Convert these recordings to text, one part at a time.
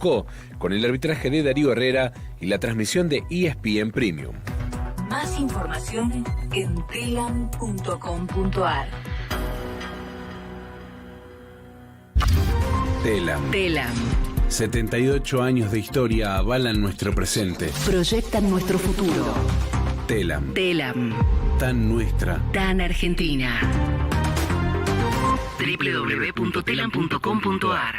Moscó, con el arbitraje de Darío Herrera y la transmisión de ESPN Premium. Más información en telam.com.ar. Telam. 78 años de historia avalan nuestro presente. Proyectan nuestro futuro. Telam. Tan nuestra. Tan argentina. www.telam.com.ar.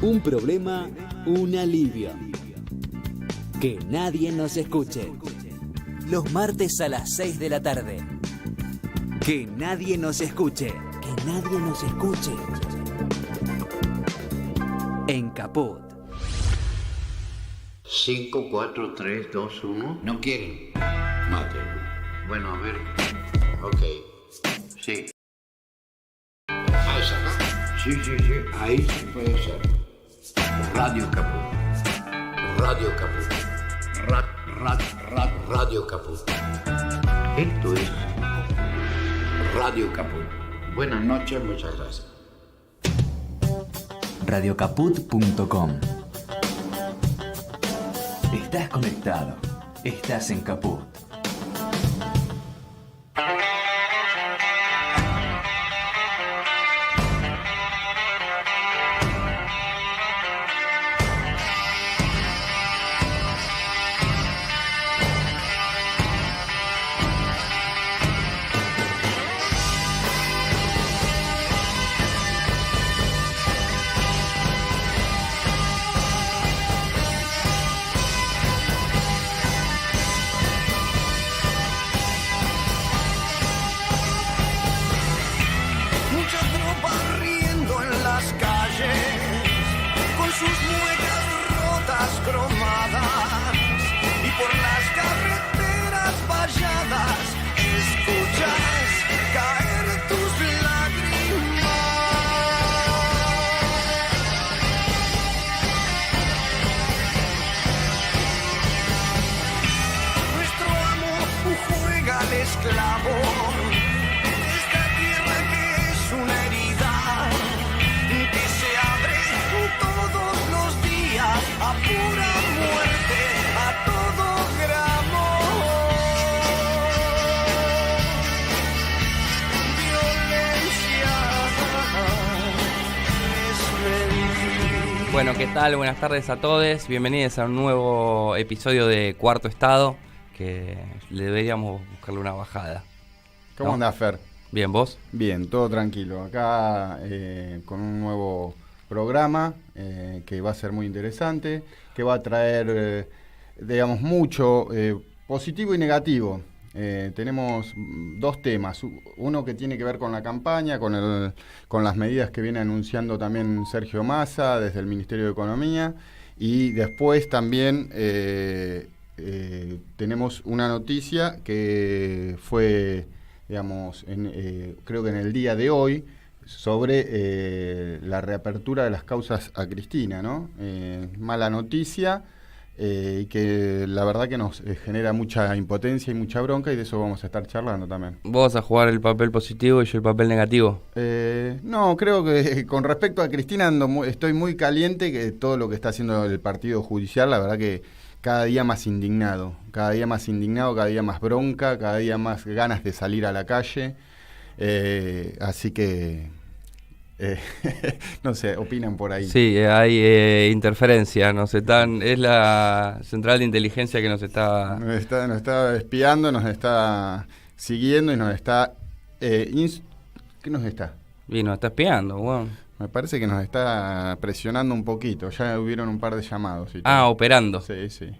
Un problema, un alivio. Que nadie nos escuche. Los martes a las 6 de la tarde. Que nadie nos escuche. Que nadie nos escuche. En Caput. 5, 4, 3, 2, 1. ¿No quieren? Mate. Bueno, a ver. Ok. Sí. Ah, esa, ¿no? Sí. Ahí sí puede ser. Radio Caput. Radio Caput. Radio Caput. Esto es Radio Caput. Buenas noches, muchas gracias. Radiocaput.com. Estás conectado. Estás en Caput. Bueno, ¿qué tal? Buenas tardes a todos. Bienvenidos a un nuevo episodio de Cuarto Estado, que le deberíamos buscarle una bajada. ¿Cómo andás, Fer? Bien, ¿vos? Bien, todo tranquilo. Acá con un nuevo programa que va a ser muy interesante, que va a traer, digamos, mucho positivo y negativo. Tenemos dos temas, uno que tiene que ver con la campaña, con las medidas que viene anunciando también Sergio Massa desde el Ministerio de Economía, y después también tenemos una noticia que fue, digamos, creo que en el día de hoy, sobre la reapertura de las causas a Cristina, ¿no? Mala noticia. Y que la verdad que nos genera mucha impotencia y mucha bronca, y de eso vamos a estar charlando también. ¿Vos vas a jugar el papel positivo y yo el papel negativo? No, creo que con respecto a Cristina estoy muy caliente, que todo lo que está haciendo el partido judicial, la verdad que cada día más indignado, cada día más bronca, cada día más ganas de salir a la calle, así que... no sé, opinan por ahí. Sí, hay interferencia, es la central de inteligencia que nos está espiando, nos está siguiendo y nos está... ¿Qué nos está? Y nos está espiando, bueno. Me parece que nos está presionando un poquito, ya hubieron un par de llamados. Y todo. Operando. Sí.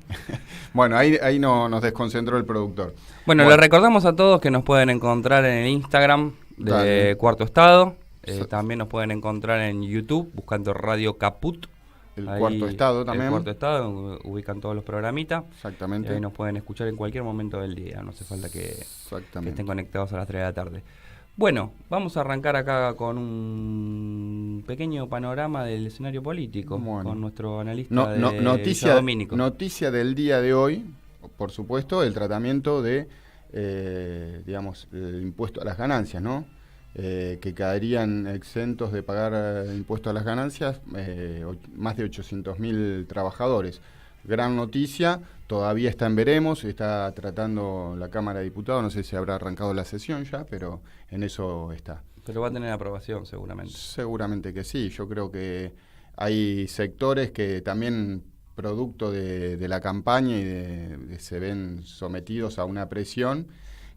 Bueno, ahí nos desconcentró el productor. Bueno, le recordamos a todos que nos pueden encontrar en el Instagram de Dale. Cuarto Estado. También nos pueden encontrar en YouTube buscando Radio Caput. Cuarto Estado también. El Cuarto Estado, ubican todos los programitas. Exactamente. Y ahí nos pueden escuchar en cualquier momento del día. No hace falta que estén conectados a las 3 de la tarde. Bueno, vamos a arrancar acá con un pequeño panorama del escenario político, con nuestro analista noticia del día de hoy, por supuesto, el tratamiento de, digamos, el impuesto a las ganancias, ¿no? que caerían exentos de pagar impuestos a las ganancias más de 800.000 trabajadores. Gran noticia, todavía está en veremos, está tratando la Cámara de Diputados, no sé si habrá arrancado la sesión ya, pero en eso está. Pero va a tener aprobación seguramente. Seguramente que sí, yo creo que hay sectores que también producto de la campaña y se ven sometidos a una presión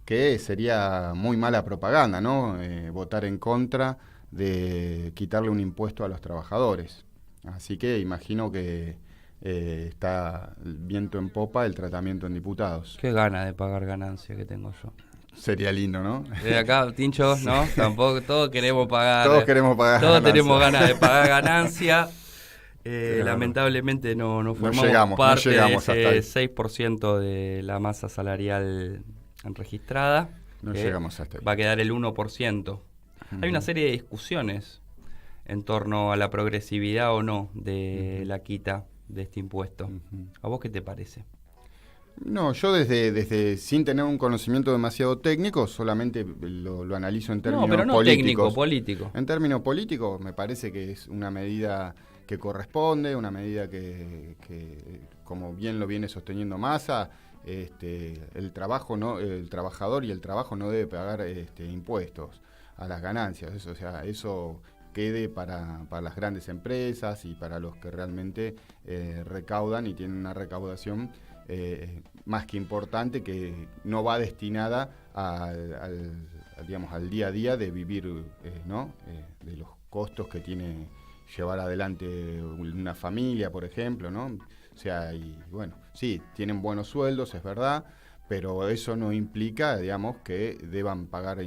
que sería muy mala propaganda, ¿no? Votar en contra de quitarle un impuesto a los trabajadores. Así que imagino que está viento en popa el tratamiento en diputados. Qué gana de pagar ganancia que tengo yo. Sería lindo, ¿no? De acá, Tincho, ¿no? Tampoco, todos queremos pagar. Todos queremos pagar Todos ganancia. tenemos ganas de pagar ganancia. Lamentablemente no formamos parte de ese 6% de la masa salarial registrada. No llegamos hasta ahí. Va a quedar el 1%. Hay una serie de discusiones en torno a la progresividad o no de la quita de este impuesto. ¿A vos qué te parece? No, yo desde sin tener un conocimiento demasiado técnico, solamente lo analizo en términos políticos. No, pero no técnico, político. En términos políticos me parece que es una medida que corresponde, una medida que como bien lo viene sosteniendo Massa, el trabajador y el trabajo no debe pagar impuestos a las ganancias. Eso quede para las grandes empresas y para los que realmente recaudan y tienen una recaudación más que importante, que no va destinada al día a día de vivir, de los costos que tiene llevar adelante una familia, por ejemplo, ¿no? O sea, y bueno, sí, tienen buenos sueldos, es verdad, pero eso no implica, digamos, que deban pagar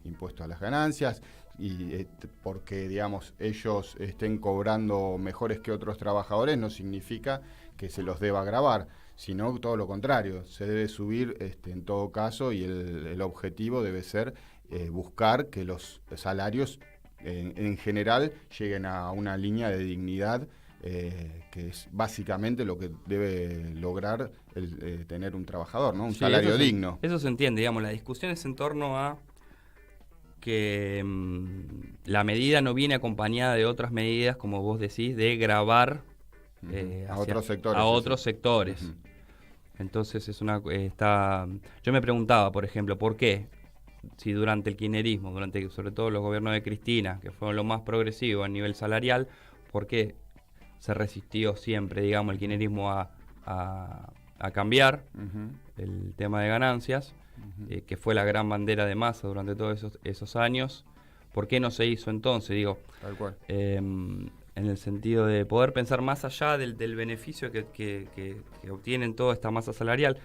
impuestos a las ganancias, y porque, digamos, ellos estén cobrando mejores que otros trabajadores no significa que se los deba gravar, sino todo lo contrario, se debe subir en todo caso, y el objetivo debe ser buscar que los salarios en general lleguen a una línea de dignidad, que es básicamente lo que debe lograr tener un trabajador, ¿no? Un salario digno. Eso se entiende, digamos, la discusión es en torno a que la medida no viene acompañada de otras medidas, como vos decís, de gravar a otros sectores. A otros sectores. Uh-huh. Entonces yo me preguntaba, por ejemplo, ¿por qué? Si durante el kirchnerismo, sobre todo los gobiernos de Cristina, que fueron los más progresivos a nivel salarial, ¿por qué se resistió siempre, digamos, el kirchnerismo a cambiar el tema de ganancias, que fue la gran bandera de Massa durante todos esos años? ¿Por qué no se hizo entonces? Digo, tal cual. En el sentido de poder pensar más allá del beneficio que obtienen toda esta masa salarial,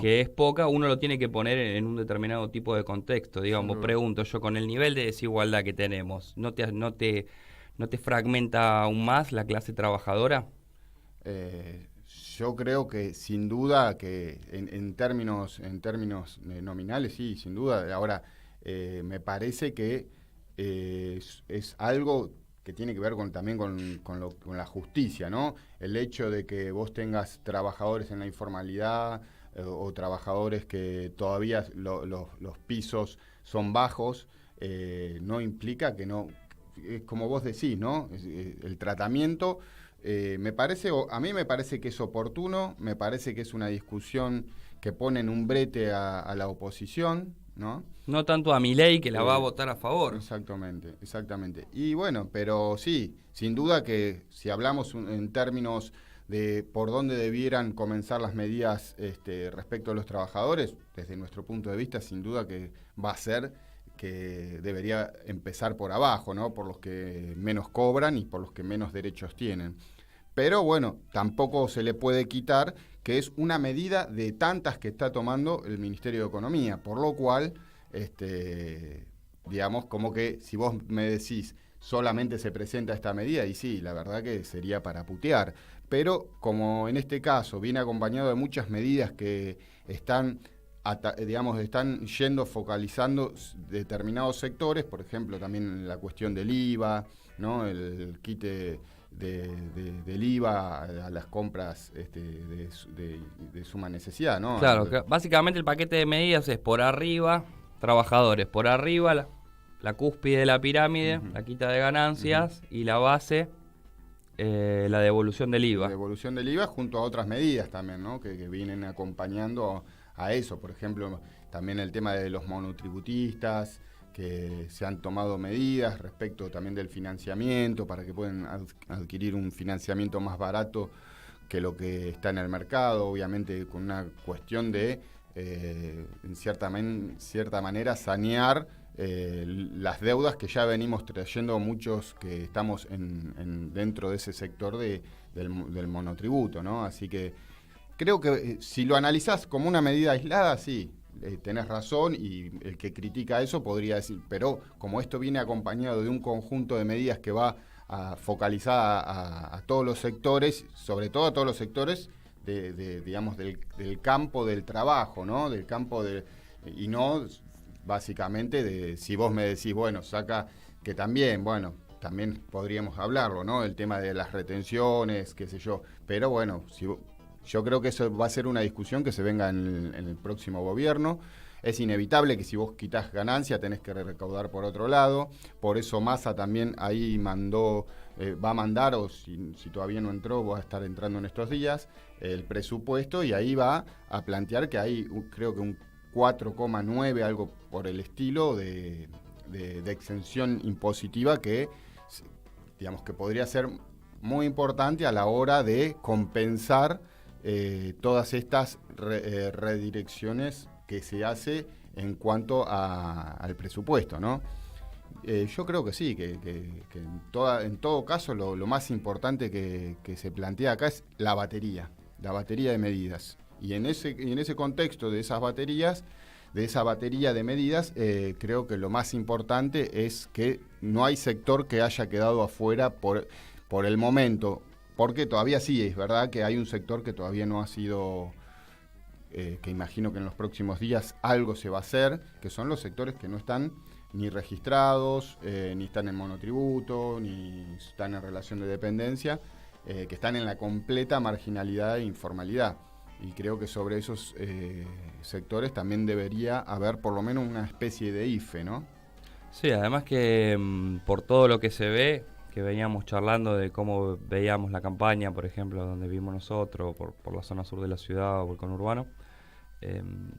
que es poca, uno lo tiene que poner en un determinado tipo de contexto. Digamos, pregunto yo, con el nivel de desigualdad que tenemos, ¿no te fragmenta aún más la clase trabajadora? Yo creo que sin duda que en términos nominales, sí, sin duda. Ahora, me parece que es algo que tiene que ver también con la justicia, ¿no? El hecho de que vos tengas trabajadores en la informalidad o trabajadores que todavía los pisos son bajos, no implica que no, como vos decís, ¿no? El tratamiento a mí me parece que es oportuno, me parece que es una discusión que pone en un brete a la oposición, ¿no? No tanto a Milei, que la va a votar a favor. Exactamente. Y bueno, pero sí, sin duda que si hablamos en términos de por dónde debieran comenzar las medidas respecto a los trabajadores, desde nuestro punto de vista, sin duda que va a ser que debería empezar por abajo, ¿no? Por los que menos cobran y por los que menos derechos tienen. Pero bueno, tampoco se le puede quitar que es una medida de tantas que está tomando el Ministerio de Economía, por lo cual, digamos, como que si vos me decís solamente se presenta esta medida, y sí, la verdad que sería para putear, pero como en este caso viene acompañado de muchas medidas que están focalizando determinados sectores, por ejemplo, también la cuestión del IVA, ¿no? El quite del IVA a las compras de suma necesidad, ¿no? Claro, básicamente el paquete de medidas es por arriba trabajadores. Por arriba, la cúspide de la pirámide, la quita de ganancias, y la base, la devolución del IVA. La devolución del IVA junto a otras medidas también, ¿no? Que vienen acompañando a eso. Por ejemplo, también el tema de los monotributistas, que se han tomado medidas respecto también del financiamiento para que puedan adquirir un financiamiento más barato que lo que está en el mercado, obviamente con una cuestión de, en cierta manera, sanear las deudas que ya venimos trayendo muchos que estamos dentro de ese sector del monotributo, ¿no? Así que creo que si lo analizás como una medida aislada, sí, tenés razón, y el que critica eso podría decir, pero como esto viene acompañado de un conjunto de medidas que va focalizada a todos los sectores, sobre todo a todos los sectores digamos, del campo del trabajo, ¿no? Del campo y no básicamente si vos me decís, bueno, saca, que también, bueno, también podríamos hablarlo, ¿no? El tema de las retenciones, qué sé yo, pero bueno, yo creo que eso va a ser una discusión que se venga en el próximo gobierno. Es inevitable que si vos quitás ganancia tenés que recaudar por otro lado. Por eso Massa también ahí va a mandar, o si todavía no entró, va a estar entrando en estos días, el presupuesto, y ahí va a plantear que hay, creo que un 4,9, algo por el estilo, de exención impositiva que, digamos, que podría ser muy importante a la hora de compensar todas estas redirecciones que se hace en cuanto al presupuesto, ¿no? Yo creo que sí, que en todo caso lo más importante que se plantea acá es la batería de medidas. Y en ese contexto de esa batería de medidas, creo que lo más importante es que no hay sector que haya quedado afuera por el momento. Porque todavía sí, es verdad que hay un sector que todavía no ha sido, que imagino que en los próximos días algo se va a hacer, que son los sectores que no están ni registrados, ni están en monotributo, ni están en relación de dependencia, que están en la completa marginalidad e informalidad. Y creo que sobre esos sectores también debería haber por lo menos una especie de IFE, ¿no? Sí, además que por todo lo que se ve, que veníamos charlando de cómo veíamos la campaña, por ejemplo, donde vivimos nosotros, por la zona sur de la ciudad o por el conurbano,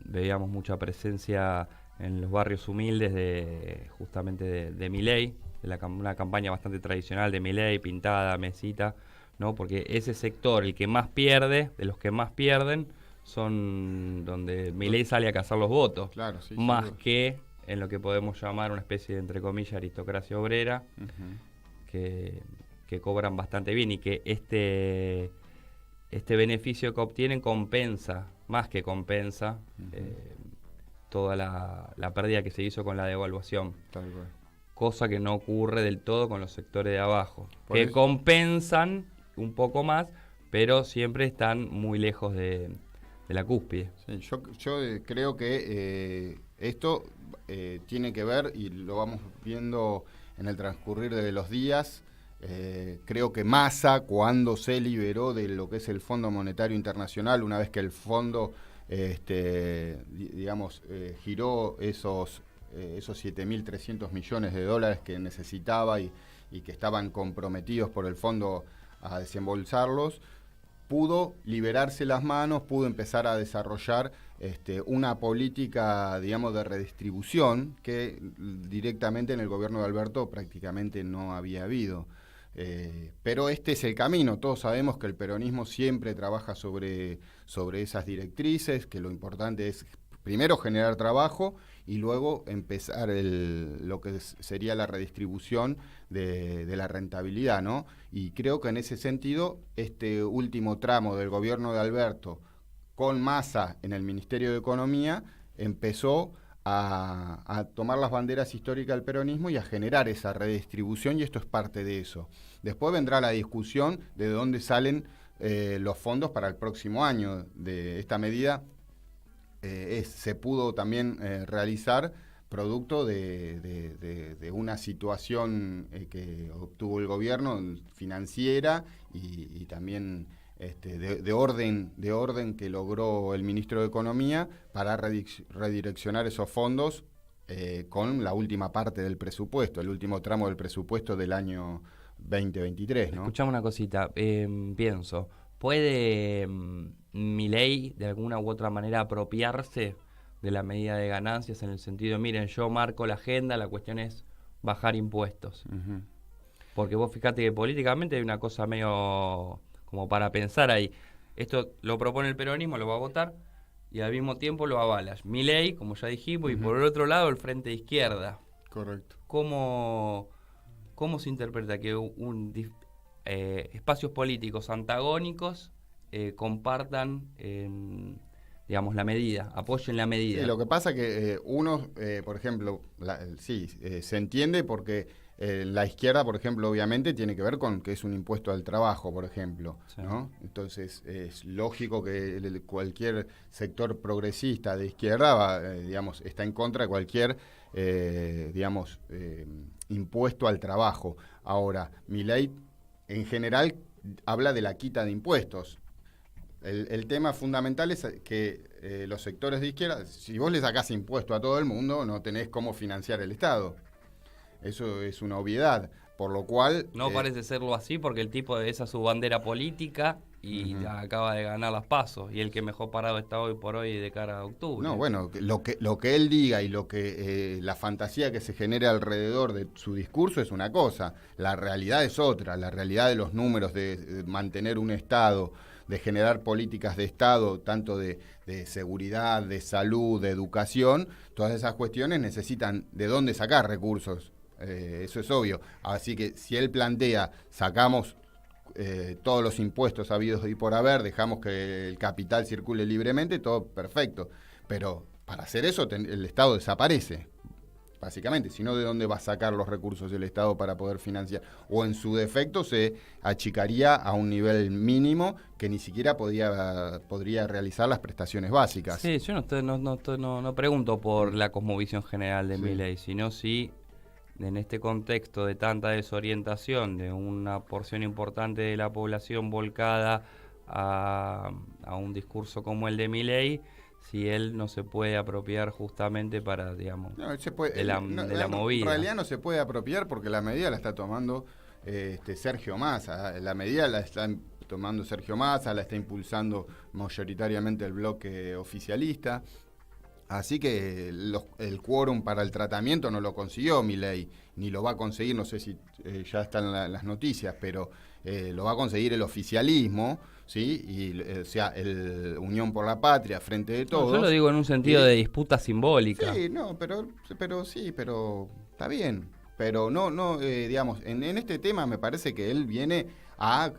veíamos mucha presencia en los barrios humildes justamente de Milei, una campaña bastante tradicional de Milei, pintada, mesita, ¿no? Porque ese sector, el que más pierde, de los que más pierden, son donde Milei sale a cazar los votos, claro, sí, más que en lo que podemos llamar una especie de, entre comillas, aristocracia obrera, que cobran bastante bien, y que este beneficio que obtienen compensa, más que compensa, toda la pérdida que se hizo con la devaluación. Tal cual. Cosa que no ocurre del todo con los sectores de abajo, Por que eso compensan un poco más, pero siempre están muy lejos de la cúspide. Sí, yo creo que esto tiene que ver, y lo vamos viendo en el transcurrir de los días. Creo que Massa, cuando se liberó de lo que es el Fondo Monetario Internacional, una vez que el fondo giró esos 7.300 millones de dólares que necesitaba y que estaban comprometidos por el fondo a desembolsarlos, pudo liberarse las manos, pudo empezar a desarrollar una política, digamos, de redistribución que directamente en el gobierno de Alberto prácticamente no había habido. Pero este es el camino. Todos sabemos que el peronismo siempre trabaja sobre esas directrices, que lo importante es primero generar trabajo y luego empezar lo que sería la redistribución de la rentabilidad, ¿no? Y creo que en ese sentido, este último tramo del gobierno de Alberto, con Massa en el Ministerio de Economía, empezó a tomar las banderas históricas del peronismo y a generar esa redistribución, y esto es parte de eso. Después vendrá la discusión de dónde salen los fondos para el próximo año. De esta medida se pudo también realizar producto de una situación que obtuvo el gobierno financiera y también de orden que logró el ministro de Economía para redireccionar esos fondos con la última parte del presupuesto, el último tramo del presupuesto del año 2023, ¿no? Escuchame una cosita, pienso, ¿puede Milei de alguna u otra manera apropiarse de la medida de ganancias en el sentido, miren, yo marco la agenda, la cuestión es bajar impuestos? Uh-huh. Porque vos fijate que políticamente hay una cosa medio como para pensar ahí. Esto lo propone el peronismo, lo va a votar, y al mismo tiempo lo avalas Milei, como ya dijimos, y por el otro lado el Frente de Izquierda. Correcto. ¿Cómo se interpreta que espacios políticos antagónicos compartan, digamos, la medida, apoyen la medida? Sí, lo que pasa que por ejemplo, se entiende porque la izquierda, por ejemplo, obviamente tiene que ver con que es un impuesto al trabajo, por ejemplo, sí, ¿no? Entonces es lógico que cualquier sector progresista de izquierda digamos, está en contra de cualquier impuesto al trabajo. Ahora, Milei en general habla de la quita de impuestos. El tema fundamental es que los sectores de izquierda, si vos le sacás impuesto a todo el mundo, no tenés cómo financiar el Estado. Eso es una obviedad, por lo cual... No parece serlo así porque el tipo esa es su bandera política y acaba de ganar las PASO, y el que mejor parado está hoy por hoy de cara a octubre. No, bueno, lo que él diga y lo que la fantasía que se genere alrededor de su discurso es una cosa, la realidad es otra, la realidad de los números, de mantener un Estado, de generar políticas de Estado, tanto de seguridad, de salud, de educación, todas esas cuestiones necesitan de dónde sacar recursos. Eso es obvio. Así que si él plantea, sacamos todos los impuestos habidos y por haber, dejamos que el capital circule libremente, todo perfecto. Pero para hacer eso el Estado desaparece, básicamente. Si no, ¿de dónde va a sacar los recursos el Estado para poder financiar? O en su defecto se achicaría a un nivel mínimo que ni siquiera podría realizar las prestaciones básicas. Sí, yo no pregunto por la cosmovisión general de Milei, sino si en este contexto de tanta desorientación de una porción importante de la población volcada a un discurso como el de Milei, si él no se puede apropiar justamente para, digamos, de la movida. En realidad no se puede apropiar porque la medida la está tomando Sergio Massa. La medida la está tomando Sergio Massa, la está impulsando mayoritariamente el bloque oficialista. Así que el quórum para el tratamiento no lo consiguió Milei, ni lo va a conseguir, no sé si ya están las noticias, pero lo va a conseguir el oficialismo, ¿sí? Y, o sea, el Unión por la Patria, Frente de Todos. Yo lo digo en un sentido de disputa simbólica. Sí, no, pero está bien. Pero digamos, en este tema me parece que él viene a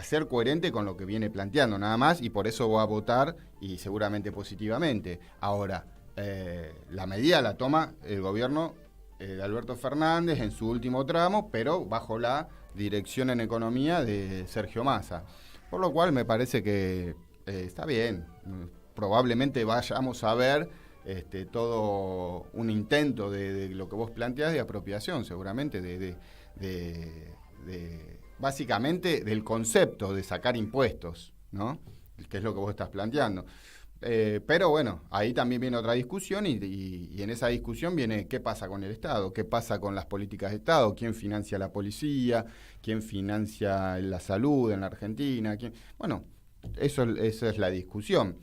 ser coherente con lo que viene planteando, nada más, y por eso va a votar, y seguramente positivamente. Ahora, la medida la toma el gobierno de Alberto Fernández en su último tramo, pero bajo la dirección en economía de Sergio Massa. Por lo cual me parece que está bien. Probablemente vayamos a ver todo un intento de lo que vos planteás de apropiación, seguramente, básicamente del concepto de sacar impuestos, ¿no? Que es lo que vos estás planteando. Pero bueno, ahí también viene otra discusión y en esa discusión viene qué pasa con el Estado, qué pasa con las políticas de Estado, quién financia la policía, quién financia la salud en la Argentina. Bueno, esa es la discusión.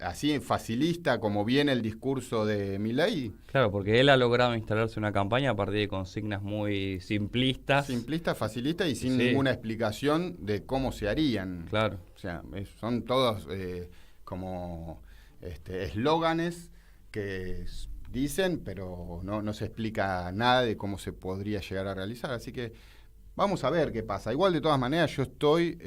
Así facilista como viene el discurso de Milei. Claro, porque él ha logrado instalarse una campaña a partir de consignas muy simplistas. Simplista, facilista y sin ninguna explicación de cómo se harían. Claro. O sea, son todos como eslóganes que dicen, pero no se explica nada de cómo se podría llegar a realizar. Así que vamos a ver qué pasa. Igual, de todas maneras, yo estoy...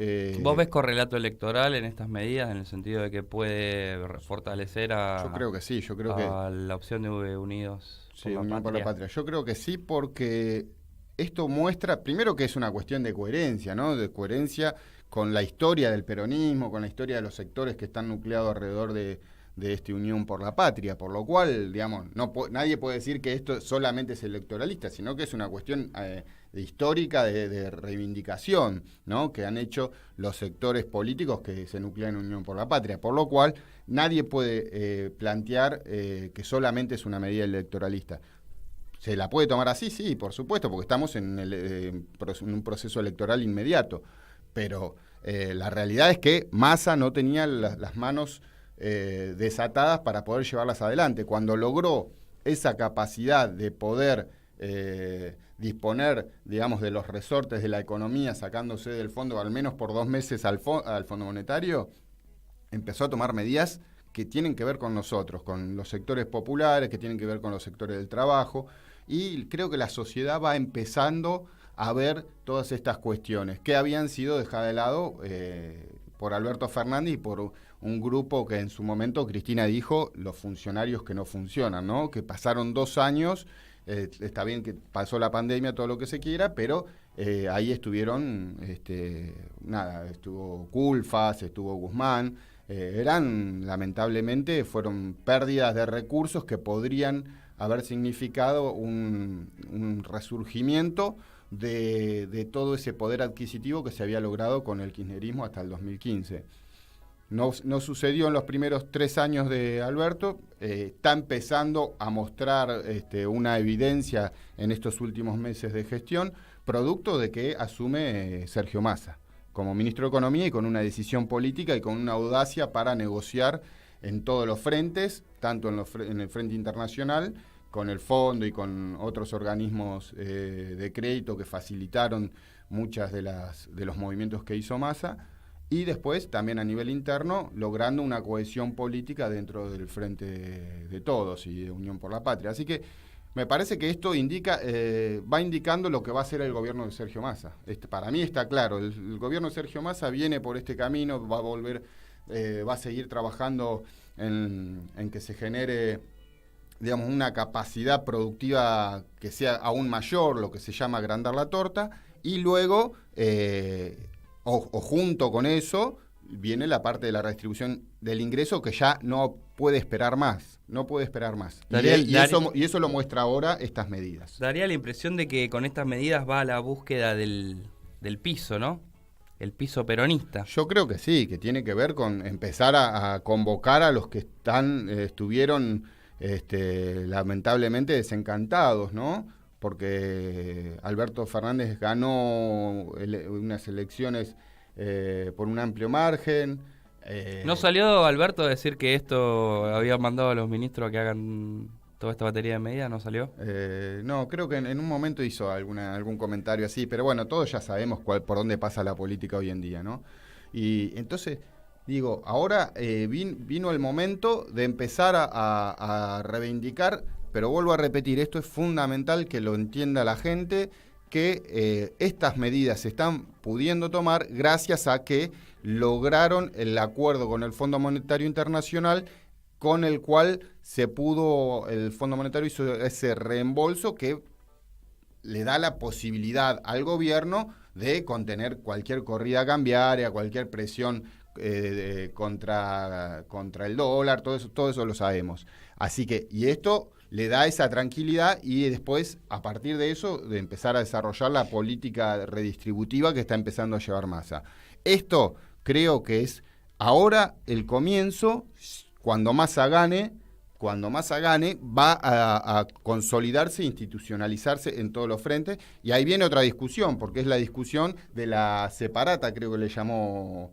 ¿Vos ves correlato electoral en estas medidas, en el sentido de que puede fortalecer yo creo que sí, a la opción de Unidos por la Patria? Yo creo que sí, porque esto muestra, primero, que es una cuestión de coherencia, ¿no? De coherencia con la historia del peronismo, con la historia de los sectores que están nucleados alrededor de Unión por la Patria, por lo cual, digamos, nadie puede decir que esto solamente es electoralista, sino que es una cuestión histórica de reivindicación, ¿no?, que han hecho los sectores políticos que se nuclean en Unión por la Patria, por lo cual nadie puede plantear que solamente es una medida electoralista. ¿Se la puede tomar así? Sí, por supuesto, porque estamos en un proceso electoral inmediato, pero la realidad es que Massa no tenía las manos desatadas para poder llevarlas adelante. Cuando logró esa capacidad de poder disponer, digamos, de los resortes de la economía, sacándose del fondo al menos por 2 meses al Fondo Monetario, empezó a tomar medidas que tienen que ver con nosotros, con los sectores populares, que tienen que ver con los sectores del trabajo, y creo que la sociedad va empezando a ver todas estas cuestiones que habían sido dejadas de lado por Alberto Fernández y por un grupo que en su momento Cristina dijo, los funcionarios que no funcionan, ¿no?, que pasaron 2 años. Está bien que pasó la pandemia, todo lo que se quiera, pero ahí estuvieron, estuvo Culfas, estuvo Guzmán, lamentablemente, fueron pérdidas de recursos que podrían haber significado un resurgimiento de todo ese poder adquisitivo que se había logrado con el kirchnerismo hasta el 2015. No sucedió en los primeros 3 años de Alberto, está empezando a mostrar una evidencia en estos últimos meses de gestión, producto de que asume Sergio Massa como ministro de Economía y con una decisión política y con una audacia para negociar en todos los frentes, tanto en el frente internacional, con el fondo y con otros organismos de crédito que facilitaron muchas de los movimientos que hizo Massa, y después también a nivel interno logrando una cohesión política dentro del Frente de Todos y de Unión por la Patria. Así que me parece que esto va indicando lo que va a ser el gobierno de Sergio Massa. Para mí está claro, el gobierno de Sergio Massa viene por este camino, va a seguir trabajando en que se genere, digamos, una capacidad productiva que sea aún mayor, lo que se llama agrandar la torta, y luego o junto con eso viene la parte de la redistribución del ingreso que ya no puede esperar más, y eso lo muestra ahora estas medidas. Daría la impresión de que con estas medidas va a la búsqueda del piso, ¿no? El piso peronista. Yo creo que sí, que tiene que ver con empezar a convocar a los que estuvieron lamentablemente desencantados, ¿no? Porque Alberto Fernández ganó unas elecciones por un amplio margen. ¿No salió Alberto a decir que esto había mandado a los ministros a que hagan toda esta batería de medidas? ¿No salió? No, creo que en un momento hizo algún comentario así, pero bueno, todos ya sabemos por dónde pasa la política hoy en día, ¿no? Y entonces, digo, ahora vino el momento de empezar a reivindicar. Pero vuelvo a repetir, esto es fundamental que lo entienda la gente, que estas medidas se están pudiendo tomar gracias a que lograron el acuerdo con el Fondo Monetario Internacional, con el cual el Fondo Monetario hizo ese reembolso que le da la posibilidad al gobierno de contener cualquier corrida cambiaria, cualquier presión contra el dólar, todo eso lo sabemos. Así que, y esto le da esa tranquilidad y después, a partir de eso, de empezar a desarrollar la política redistributiva que está empezando a llevar Massa. Esto creo que es ahora el comienzo. Cuando Massa gane, va a consolidarse, institucionalizarse en todos los frentes, y ahí viene otra discusión, porque es la discusión de la separata, creo que le llamó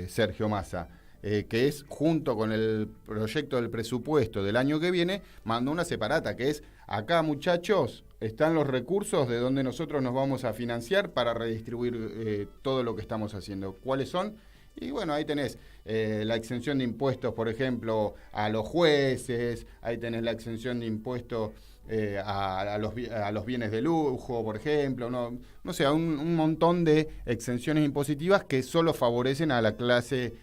Sergio Massa, que es, junto con el proyecto del presupuesto del año que viene, mandó una separata, que es, acá muchachos, están los recursos de donde nosotros nos vamos a financiar para redistribuir todo lo que estamos haciendo. ¿Cuáles son? Y bueno, ahí tenés la exención de impuestos, por ejemplo, a los jueces, ahí tenés la exención de impuestos a los bienes de lujo, por ejemplo, no sé, un montón de exenciones impositivas que solo favorecen a la clase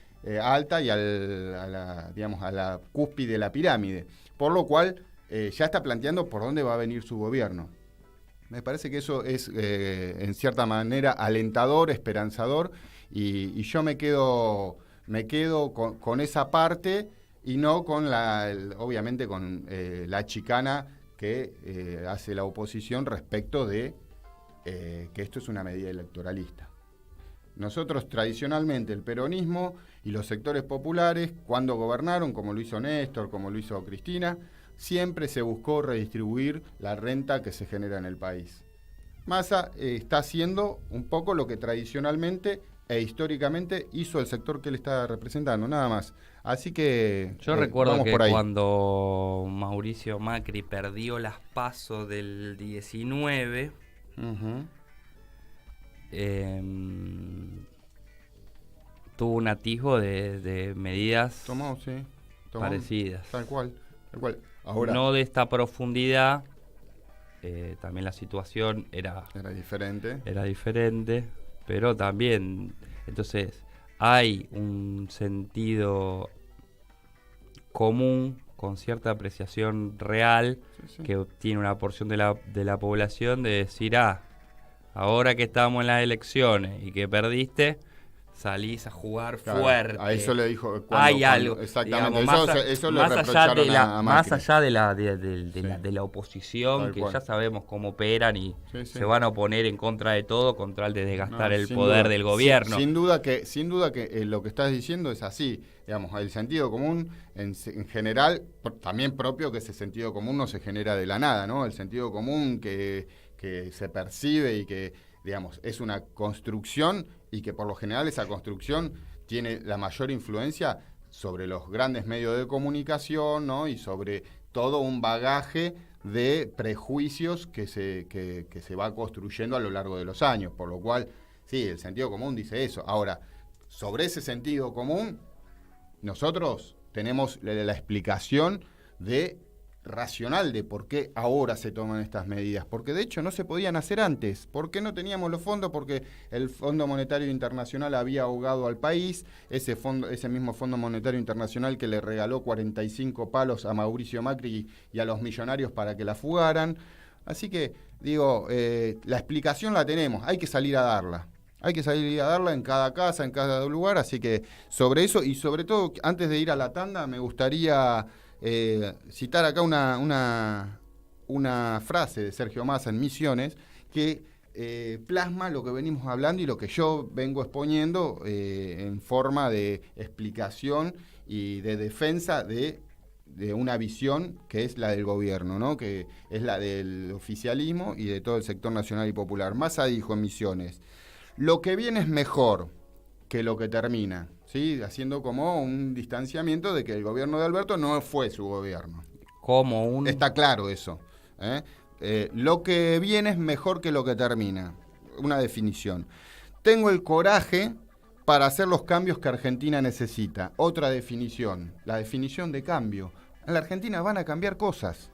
alta y a la cúspide de la pirámide, por lo cual ya está planteando por dónde va a venir su gobierno. Me parece que eso es en cierta manera alentador, esperanzador, y yo me quedo con esa parte y no con obviamente con la chicana que hace la oposición respecto de que esto es una medida electoralista. Nosotros tradicionalmente, el peronismo y los sectores populares, cuando gobernaron, como lo hizo Néstor, como lo hizo Cristina, siempre se buscó redistribuir la renta que se genera en el país. Massa está haciendo un poco lo que tradicionalmente e históricamente hizo el sector que él está representando, nada más. Así que yo recuerdo que por ahí. Cuando Mauricio Macri perdió las PASO del 19, tuvo un atisbo de medidas parecidas. Tal cual. Ahora, no de esta profundidad, también la situación era diferente, pero también, entonces, hay un sentido común con cierta apreciación real que obtiene una porción de la población de decir, ahora que estamos en las elecciones y que perdiste, salís a jugar fuerte. A eso le dijo. Hay algo. Exactamente. Digamos, eso le reprocharon a Macri. Más allá de la oposición, Tal que cual. ya sabemos cómo operan y se van a oponer en contra de todo con tal de desgastar el poder del gobierno. Sin duda que lo que estás diciendo es así. Digamos, el sentido común, en general, también propio que ese sentido común no se genera de la nada, ¿no? El sentido común que se percibe y que, digamos, es una construcción y que por lo general esa construcción tiene la mayor influencia sobre los grandes medios de comunicación, ¿no? Y sobre todo un bagaje de prejuicios que se va construyendo a lo largo de los años, por lo cual, sí, el sentido común dice eso. Ahora, sobre ese sentido común, nosotros tenemos la explicación racional de por qué ahora se toman estas medidas, porque de hecho no se podían hacer antes. ¿Por qué no teníamos los fondos? Porque el Fondo Monetario Internacional había ahogado al país, ese mismo Fondo Monetario Internacional que le regaló 45 palos a Mauricio Macri y a los millonarios para que la fugaran. Así que, digo, la explicación la tenemos, hay que salir a darla. Hay que salir a darla en cada casa, en cada lugar, así que sobre eso, y sobre todo, antes de ir a la tanda, me gustaría citar acá una frase de Sergio Massa en Misiones que plasma lo que venimos hablando y lo que yo vengo exponiendo en forma de explicación y de defensa de una visión que es la del gobierno, ¿no? Que es la del oficialismo y de todo el sector nacional y popular. Massa dijo en Misiones: lo que viene es mejor que lo que termina, ¿sí? Haciendo como un distanciamiento de que el gobierno de Alberto no fue su gobierno. Está claro eso. Lo que viene es mejor que lo que termina. Una definición. Tengo el coraje para hacer los cambios que Argentina necesita. Otra definición. La definición de cambio. En la Argentina van a cambiar cosas.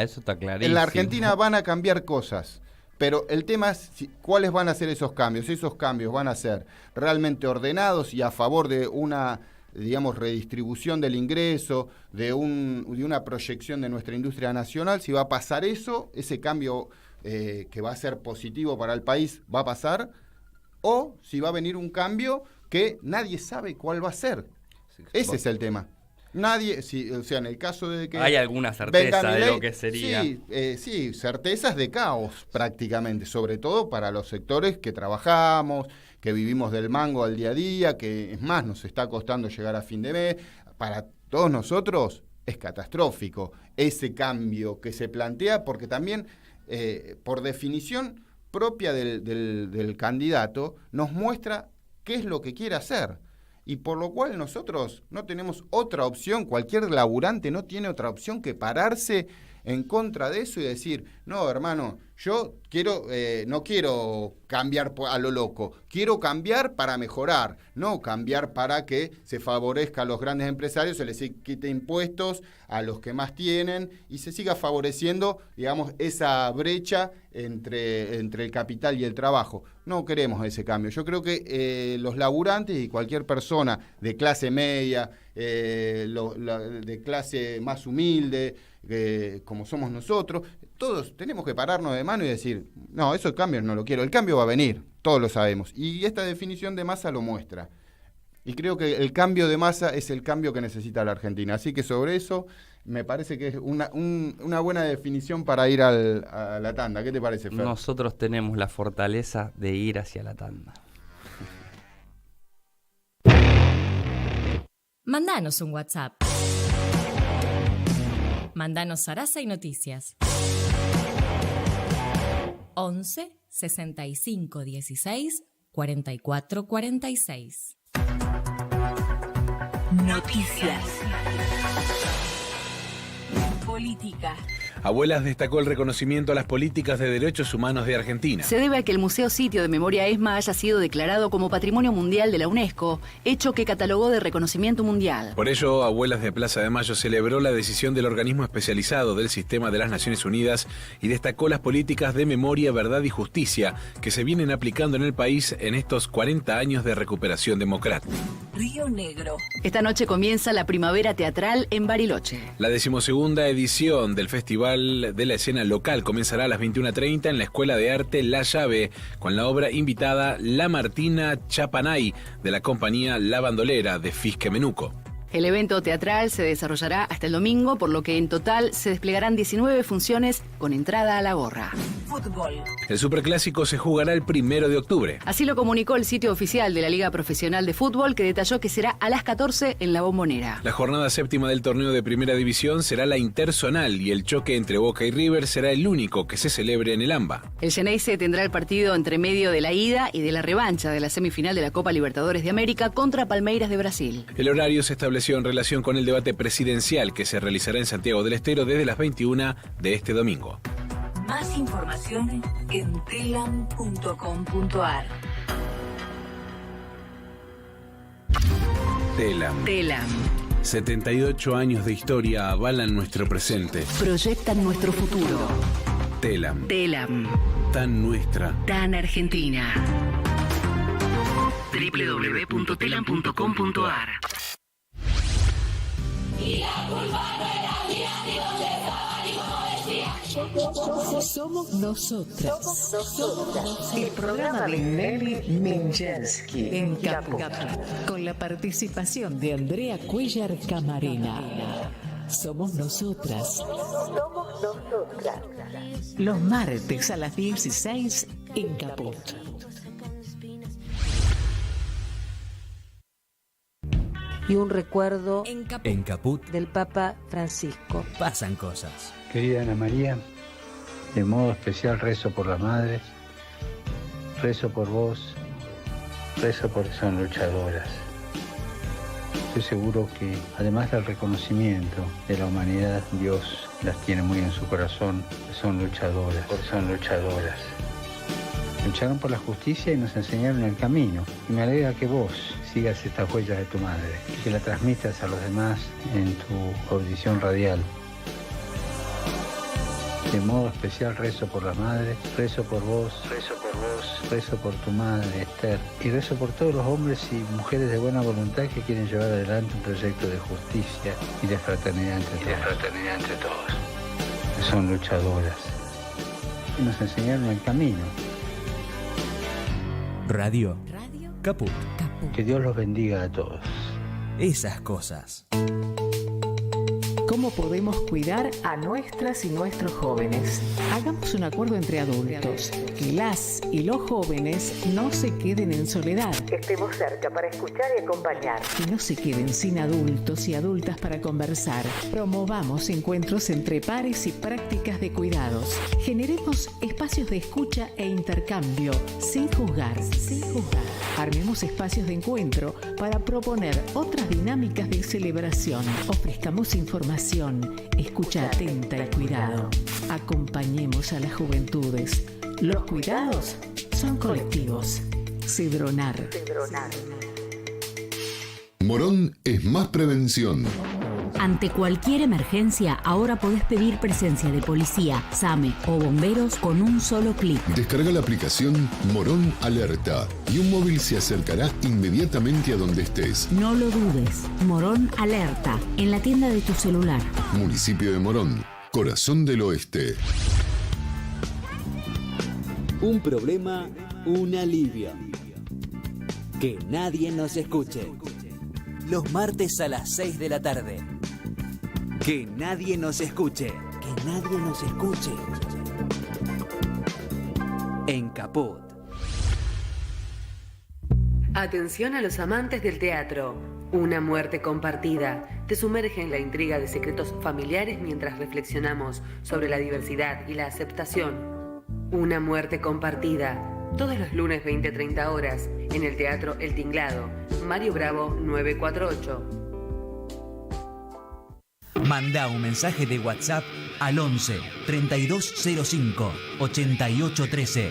Eso está clarísimo. En la Argentina van a cambiar cosas. Pero el tema es cuáles van a ser esos cambios. Esos cambios van a ser realmente ordenados y a favor de una, digamos, redistribución del ingreso, de una proyección de nuestra industria nacional. Si va a pasar eso, ese cambio que va a ser positivo para el país va a pasar, o si va a venir un cambio que nadie sabe cuál va a ser. Ese es el tema. Nadie, o sea, en el caso de que... ¿Hay alguna certeza de lo que sería? Sí, certezas de caos prácticamente, sobre todo para los sectores que trabajamos, que vivimos del mango al día a día, que es más, nos está costando llegar a fin de mes. Para todos nosotros es catastrófico ese cambio que se plantea, porque también, por definición propia del candidato, nos muestra qué es lo que quiere hacer. Y por lo cual nosotros no tenemos otra opción, cualquier laburante no tiene otra opción que pararse en contra de eso y decir: no, hermano, yo no quiero cambiar a lo loco, quiero cambiar para mejorar, no cambiar para que se favorezca a los grandes empresarios, se les quite impuestos a los que más tienen y se siga favoreciendo, digamos, esa brecha entre el capital y el trabajo. No queremos ese cambio. Yo creo que los laburantes y cualquier persona de clase media, de clase más humilde, como somos nosotros, todos tenemos que pararnos de mano y decir: no, esos cambios no lo quiero, el cambio va a venir, todos lo sabemos. Y esta definición de Massa lo muestra. Y creo que el cambio de Massa es el cambio que necesita la Argentina. Así que sobre eso me parece que es una buena definición para ir a la tanda. ¿Qué te parece, Fer? Nosotros tenemos la fortaleza de ir hacia la tanda. Mandanos un WhatsApp. Mandanos Sarasa y Noticias. 11 65 16 44 46. Noticias. Política. Abuelas destacó el reconocimiento a las políticas de derechos humanos de Argentina. Se debe a que el Museo Sitio de Memoria ESMA haya sido declarado como Patrimonio Mundial de la UNESCO, hecho que catalogó de reconocimiento mundial. Por ello, Abuelas de Plaza de Mayo celebró la decisión del organismo especializado del Sistema de las Naciones Unidas y destacó las políticas de memoria, verdad y justicia que se vienen aplicando en el país en estos 40 años de recuperación democrática. Río Negro. Esta noche comienza la Primavera Teatral en Bariloche. La 12ª edición del Festival de la Escena Local comenzará a las 21:30 en la Escuela de Arte La Llave, con la obra invitada La Martina Chapanay, de la compañía La Bandolera de Fisque Menuco. El evento teatral se desarrollará hasta el domingo, por lo que en total se desplegarán 19 funciones con entrada a la gorra. Fútbol. El Superclásico se jugará el 1 de octubre. Así lo comunicó el sitio oficial de la Liga Profesional de Fútbol, que detalló que será a las 14 en la Bombonera. La jornada 7ª del torneo de Primera División será la interzonal y el choque entre Boca y River será el único que se celebre en el AMBA. El Xeneize tendrá el partido entre medio de la ida y de la revancha de la semifinal de la Copa Libertadores de América contra Palmeiras de Brasil. El horario se estableció en relación con el debate presidencial que se realizará en Santiago del Estero desde las 21 de este domingo. Más información en telam.com.ar. Telam. 78 años de historia avalan nuestro presente. Proyectan nuestro futuro. Telam. Tan nuestra. Tan argentina. www.telam.com.ar. Somos nosotras. El programa de Nelly Minjansky en Caput, con la participación de Andrea Cuellar Camarena. Somos nosotras. Los martes a las 16 en Caput. Y un recuerdo En Caput del Papa Francisco. pasan cosas. Querida Ana María, de modo especial rezo por las madres, rezo por vos, rezo porque son luchadoras. Estoy seguro que, además del reconocimiento de la humanidad, Dios las tiene muy en su corazón, son luchadoras, Lucharon por la justicia y nos enseñaron el camino. Y me alegra que vos sigas estas huellas de tu madre, que la transmitas a los demás en tu audición radial. De modo especial rezo por la madre, rezo por vos, rezo por tu madre, Esther, y rezo por todos los hombres y mujeres de buena voluntad que quieren llevar adelante un proyecto de justicia y de fraternidad entre todos. Que son luchadoras y nos enseñaron el camino. Radio Caput. Que Dios los bendiga a todos. Esas cosas. ¿Cómo podemos cuidar a nuestras y nuestros jóvenes? Hagamos un acuerdo entre adultos, que las y los jóvenes no se queden en soledad. Estemos cerca para escuchar y acompañar. Que no se queden sin adultos y adultas para conversar. Promovamos encuentros entre pares y prácticas de cuidados. Generemos espacios de escucha e intercambio, sin juzgar. Armemos espacios de encuentro para proponer otras dinámicas de celebración. Ofrezcamos información, escucha atenta y cuidado. Acompañemos a las juventudes. Los cuidados son colectivos. Cedronar. Morón es más prevención. Ante cualquier emergencia, ahora podés pedir presencia de policía, SAME o bomberos con un solo clic. Descarga la aplicación Morón Alerta y un móvil se acercará inmediatamente a donde estés. No lo dudes. Morón Alerta, en la tienda de tu celular. Municipio de Morón, corazón del oeste. Un problema, un alivio. Que nadie nos escuche. Los martes a las 6 de la tarde. Que nadie nos escuche. Que nadie nos escuche. En Caput. Atención a los amantes del teatro. Una muerte compartida te sumerge en la intriga de secretos familiares mientras reflexionamos sobre la diversidad y la aceptación. Una muerte compartida. Todos los lunes 20-30 horas en el Teatro El Tinglado. Mario Bravo 948. Manda un mensaje de WhatsApp al 11 3205 8813.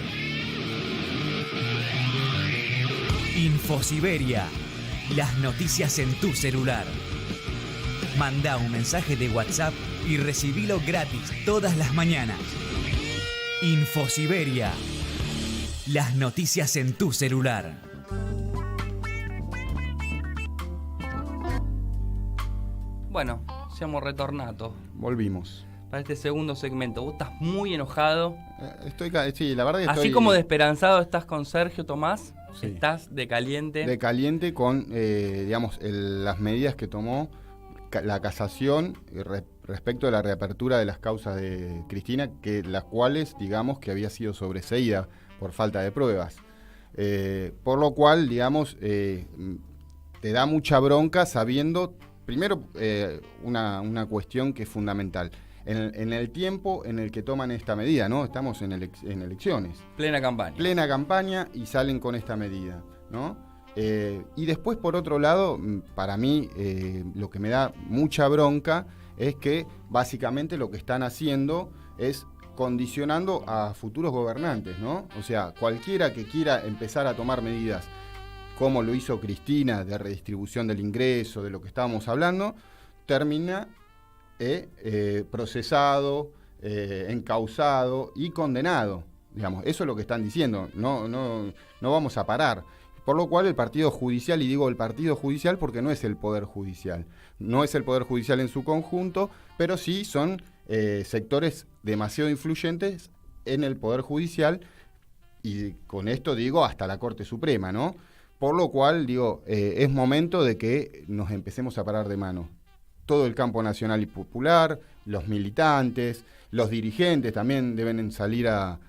Infosiberia. Las noticias en tu celular. Manda un mensaje de WhatsApp y recibilo gratis todas las mañanas. Infosiberia. Las noticias en tu celular. Bueno, siamo retornato. Volvimos. Para este segundo segmento. Vos estás muy enojado. Sí, la verdad que estoy... Así como de esperanzado estás con Sergio Tomás, sí. Estás de caliente. De caliente con, digamos, las medidas que tomó la casación respecto de la reapertura de las causas de Cristina, las cuales, digamos, que había sido sobreseída por falta de pruebas. Por lo cual, digamos, te da mucha bronca sabiendo, primero, una cuestión que es fundamental. En el tiempo en el que toman esta medida, ¿no? Estamos en elecciones. Plena campaña. Plena campaña y salen con esta medida, ¿no? Y después, por otro lado, para mí, lo que me da mucha bronca es que básicamente lo que están haciendo es condicionando a futuros gobernantes, ¿no? O sea, cualquiera que quiera empezar a tomar medidas, como lo hizo Cristina, de redistribución del ingreso, de lo que estábamos hablando, termina procesado, encausado y condenado. Digamos, eso es lo que están diciendo, no vamos a parar. Por lo cual el partido judicial, y digo el partido judicial porque no es el Poder Judicial, no es el Poder Judicial en su conjunto, pero sí son sectores demasiado influyentes en el Poder Judicial, y con esto digo hasta la Corte Suprema, ¿no? Por lo cual digo, es momento de que nos empecemos a parar de mano. Todo el campo nacional y popular, los militantes, los dirigentes también deben salir a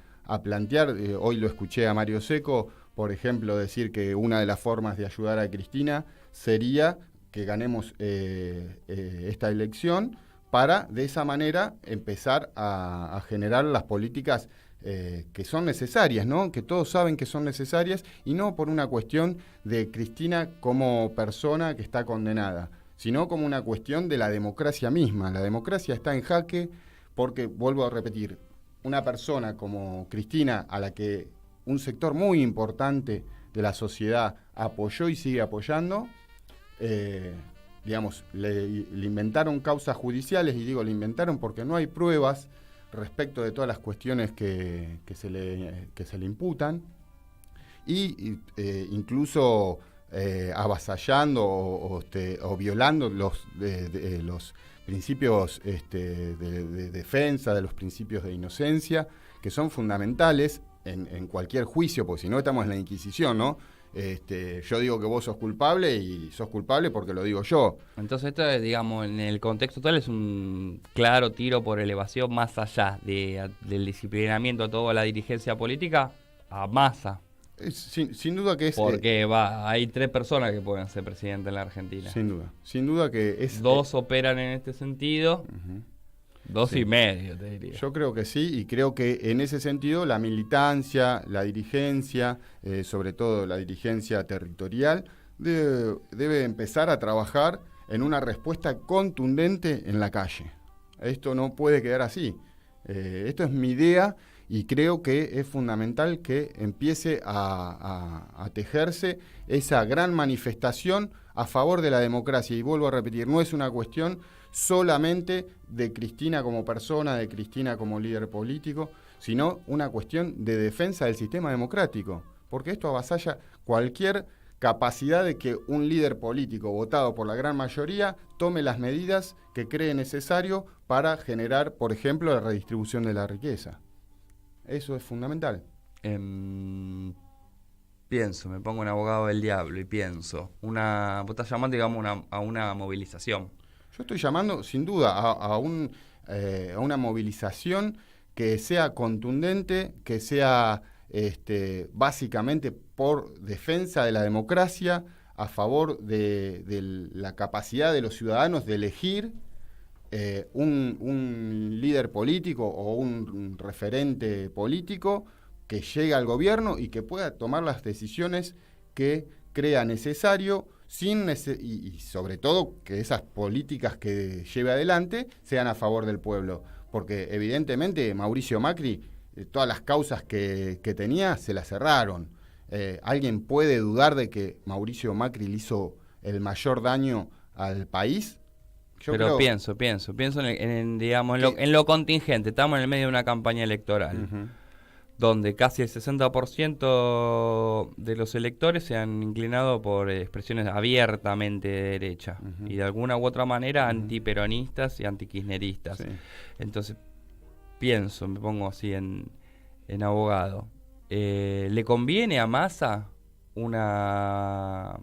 plantear. Hoy lo escuché a Mario Seco, por ejemplo, decir que una de las formas de ayudar a Cristina sería que ganemos esta elección para, de esa manera, empezar a generar las políticas que son necesarias, ¿no? Que todos saben que son necesarias, y no por una cuestión de Cristina como persona que está condenada, sino como una cuestión de la democracia misma. La democracia está en jaque porque, vuelvo a repetir, una persona como Cristina, a la que un sector muy importante de la sociedad apoyó y sigue apoyando, digamos, le inventaron causas judiciales, y digo le inventaron porque no hay pruebas respecto de todas las cuestiones que se le imputan, y incluso avasallando o violando los principios de defensa, de los principios de inocencia, que son fundamentales en cualquier juicio, porque si no estamos en la Inquisición, ¿no? Yo digo que vos sos culpable y sos culpable porque lo digo yo. Entonces esto, digamos, en el contexto actual es un claro tiro por elevación más allá del disciplinamiento a toda la dirigencia política a Massa. Sin duda que es... Porque hay 3 personas que pueden ser presidente en la Argentina. Sin duda que es... 2 operan en este sentido, 2 sí. Y medio, te diría. Yo creo que sí, y creo que en ese sentido la militancia, la dirigencia, sobre todo la dirigencia territorial, debe empezar a trabajar en una respuesta contundente en la calle. Esto no puede quedar así. Esto es mi idea, y creo que es fundamental que empiece a tejerse esa gran manifestación a favor de la democracia. Y vuelvo a repetir, no es una cuestión solamente de Cristina como persona, de Cristina como líder político, sino una cuestión de defensa del sistema democrático, porque esto avasalla cualquier capacidad de que un líder político votado por la gran mayoría tome las medidas que cree necesario para generar, por ejemplo, la redistribución de la riqueza. Eso es fundamental. Pienso, me pongo un abogado del diablo y pienso, vos estás llamando, digamos, a una movilización. Yo estoy llamando, sin duda, a una movilización que sea contundente, que sea básicamente por defensa de la democracia, a favor de la capacidad de los ciudadanos de elegir un líder político o un referente político que llegue al gobierno y que pueda tomar las decisiones que crea necesario, y sobre todo que esas políticas que lleve adelante sean a favor del pueblo. Porque evidentemente Mauricio Macri, todas las causas que tenía, se las cerraron. ¿Alguien puede dudar de que Mauricio Macri le hizo el mayor daño al país? Pero pienso en lo contingente. Estamos en el medio de una campaña electoral, donde casi el 60% de los electores se han inclinado por expresiones abiertamente de derecha y de alguna u otra manera antiperonistas y antikirchneristas. Sí. Entonces me pongo así en abogado. ¿Le conviene a Massa una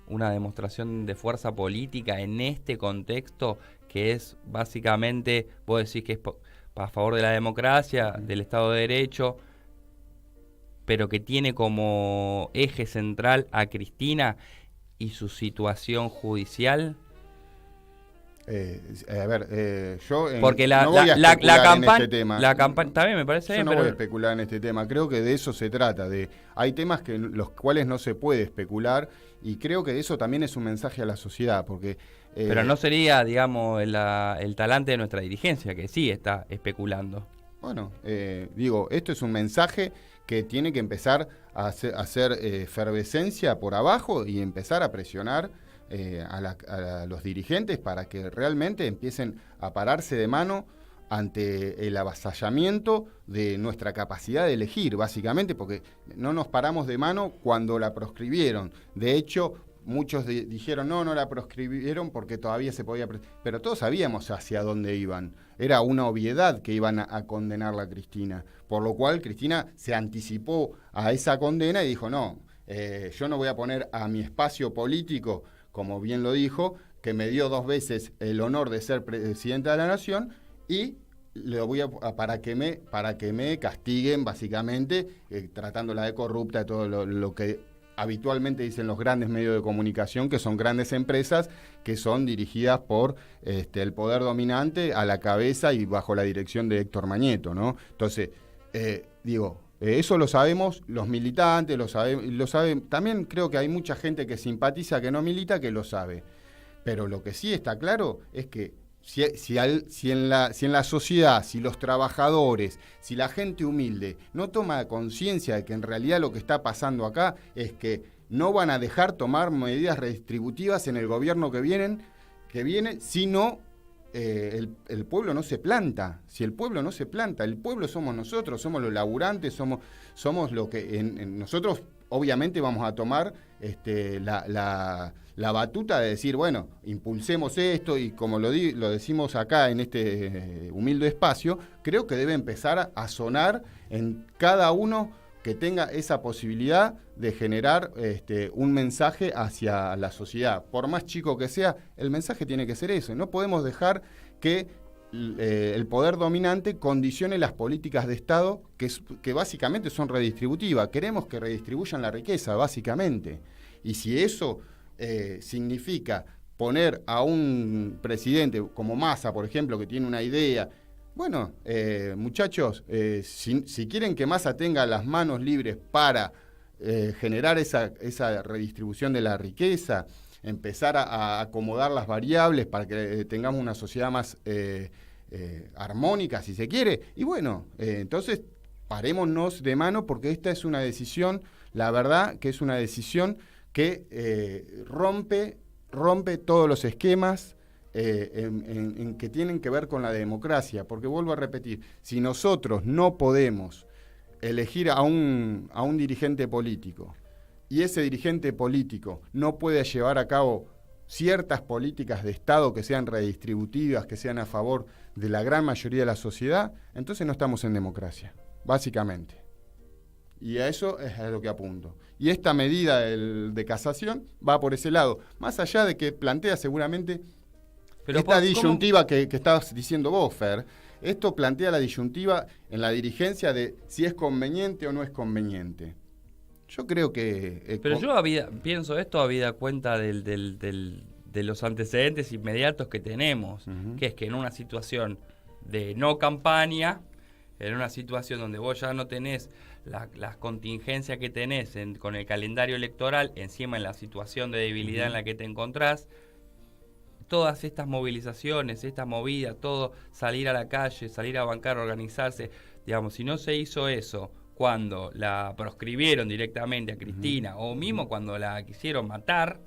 demostración de fuerza política en este contexto que es básicamente, vos decís que es a favor de la democracia, del Estado de Derecho, pero que tiene como eje central a Cristina y su situación judicial? Yo porque no voy a especular en este tema. La campaña también me parece bien, no voy a especular en este tema. Creo que de eso se trata. Hay temas los cuales no se puede especular, y creo que eso también es un mensaje a la sociedad, porque pero no sería, digamos, el talante de nuestra dirigencia, que sí está especulando. Bueno, esto es un mensaje que tiene que empezar a hacer efervescencia por abajo y empezar a presionar a los dirigentes para que realmente empiecen a pararse de mano ante el avasallamiento de nuestra capacidad de elegir, básicamente, porque no nos paramos de mano cuando la proscribieron. De hecho, muchos dijeron, no la proscribieron porque todavía se podía... Pero todos sabíamos hacia dónde iban. Era una obviedad que iban a condenarla a Cristina. Por lo cual, Cristina se anticipó a esa condena y dijo, yo no voy a poner a mi espacio político, como bien lo dijo, que me dio 2 veces el honor de ser presidenta de la Nación, y le voy para que me castiguen, básicamente, tratándola de corrupta, todo lo que habitualmente dicen los grandes medios de comunicación, que son grandes empresas que son dirigidas por el poder dominante a la cabeza y bajo la dirección de Héctor Mañeto, ¿no? Entonces, eso lo sabemos los militantes, lo saben. También creo que hay mucha gente que simpatiza, que no milita, que lo sabe. Pero lo que sí está claro es que si en la sociedad, si los trabajadores, si la gente humilde no toma conciencia de que en realidad lo que está pasando acá es que no van a dejar tomar medidas redistributivas en el gobierno que viene, si no el pueblo no se planta. Si el pueblo no se planta, el pueblo somos nosotros, somos los laburantes, somos lo que nosotros obviamente vamos a tomar la batuta de decir, bueno, impulsemos esto, y como lo decimos acá en este humilde espacio, creo que debe empezar a sonar en cada uno que tenga esa posibilidad de generar un mensaje hacia la sociedad. Por más chico que sea, el mensaje tiene que ser eso. No podemos dejar que el poder dominante condicione las políticas de Estado que básicamente son redistributivas. Queremos que redistribuyan la riqueza, básicamente. Y si eso significa poner a un presidente como Massa, por ejemplo, que tiene una idea... Bueno, muchachos, si quieren que Massa tenga las manos libres para generar esa redistribución de la riqueza, empezar a acomodar las variables para que tengamos una sociedad más armónica, si se quiere, y bueno, entonces parémonos de mano, porque esta es una decisión, la verdad que es una decisión que rompe todos los esquemas en que tienen que ver con la democracia, porque vuelvo a repetir, si nosotros no podemos elegir a un dirigente político y ese dirigente político no puede llevar a cabo ciertas políticas de Estado que sean redistributivas, que sean a favor de la gran mayoría de la sociedad, entonces no estamos en democracia, básicamente. Y a eso es a lo que apunto. Y esta medida de casación va por ese lado, más allá de que plantea seguramente... Pero esta disyuntiva que estabas diciendo vos, Fer, esto plantea la disyuntiva en la dirigencia de si es conveniente o no es conveniente. Yo creo que... Pero yo pienso esto habida cuenta de los antecedentes inmediatos que tenemos, que es que en una situación de no campaña, en una situación donde vos ya no tenés las contingencias que tenés con el calendario electoral, encima en la situación de debilidad en la que te encontrás, todas estas movilizaciones, esta movida, todo, salir a la calle, salir a bancar, organizarse, digamos, si no se hizo eso cuando la proscribieron directamente a Cristina, o mismo cuando la quisieron matar,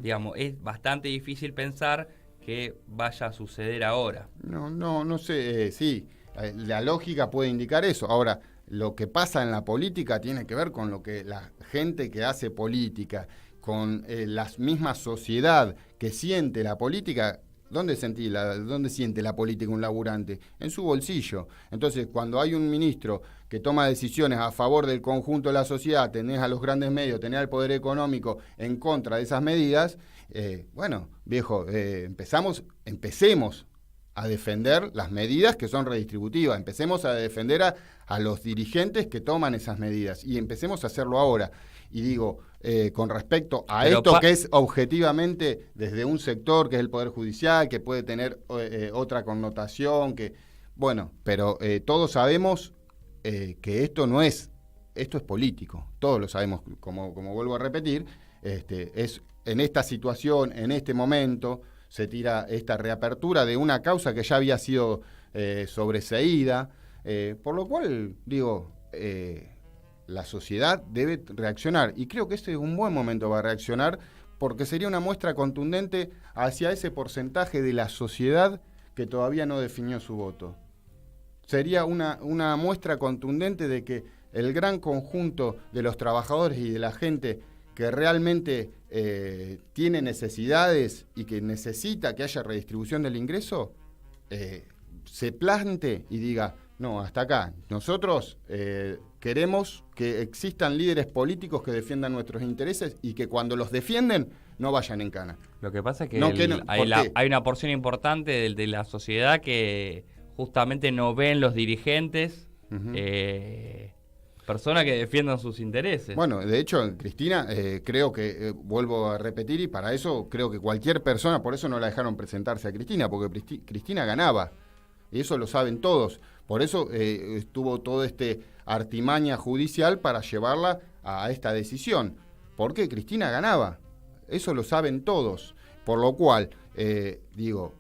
digamos, es bastante difícil pensar que vaya a suceder ahora. No sé, sí, la lógica puede indicar eso. Ahora, lo que pasa en la política tiene que ver con lo que la gente que hace política, con la misma sociedad que siente la política. ¿Dónde siente la política un laburante? En su bolsillo. Entonces, cuando hay un ministro que toma decisiones a favor del conjunto de la sociedad, tenés a los grandes medios, tenés al poder económico en contra de esas medidas, bueno, viejo, empecemos a defender las medidas que son redistributivas, empecemos a defender a los dirigentes que toman esas medidas y empecemos a hacerlo ahora. Y digo, con respecto a esto que es objetivamente desde un sector que es el Poder Judicial, que puede tener otra connotación, pero todos sabemos que esto es político, todos lo sabemos, como vuelvo a repetir, es en esta situación, en este momento, se tira esta reapertura de una causa que ya había sido sobreseída, por lo cual, digo, la sociedad debe reaccionar, y creo que este es un buen momento para reaccionar, porque sería una muestra contundente hacia ese porcentaje de la sociedad que todavía no definió su voto. Sería una muestra contundente de que el gran conjunto de los trabajadores y de la gente que realmente tiene necesidades y que necesita que haya redistribución del ingreso, se plante y diga, no, hasta acá, nosotros queremos que existan líderes políticos que defiendan nuestros intereses y que cuando los defienden no vayan en cana. Lo que pasa es que hay una porción importante de la sociedad que justamente no ven los dirigentes personas que defiendan sus intereses. Bueno, de hecho, Cristina, creo que, vuelvo a repetir, y para eso creo que cualquier persona, por eso no la dejaron presentarse a Cristina, porque Cristina ganaba, y eso lo saben todos. Por eso estuvo todo artimaña judicial para llevarla a esta decisión, porque Cristina ganaba, eso lo saben todos. Por lo cual, digo,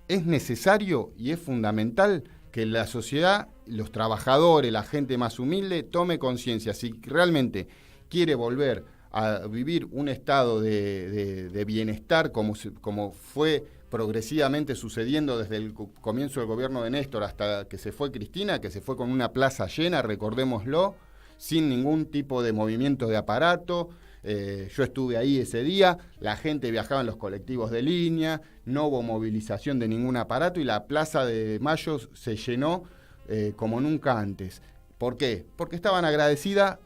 es necesario y es fundamental que la sociedad, los trabajadores, la gente más humilde, tome conciencia. Si realmente quiere volver a vivir un estado de bienestar como fue progresivamente sucediendo desde el comienzo del gobierno de Néstor hasta que se fue Cristina, que se fue con una plaza llena, recordémoslo, sin ningún tipo de movimiento de aparato. Yo estuve ahí ese día, la gente viajaba en los colectivos de línea, no hubo movilización de ningún aparato y la Plaza de Mayo se llenó como nunca antes. ¿Por qué? Porque estaban agradecidos,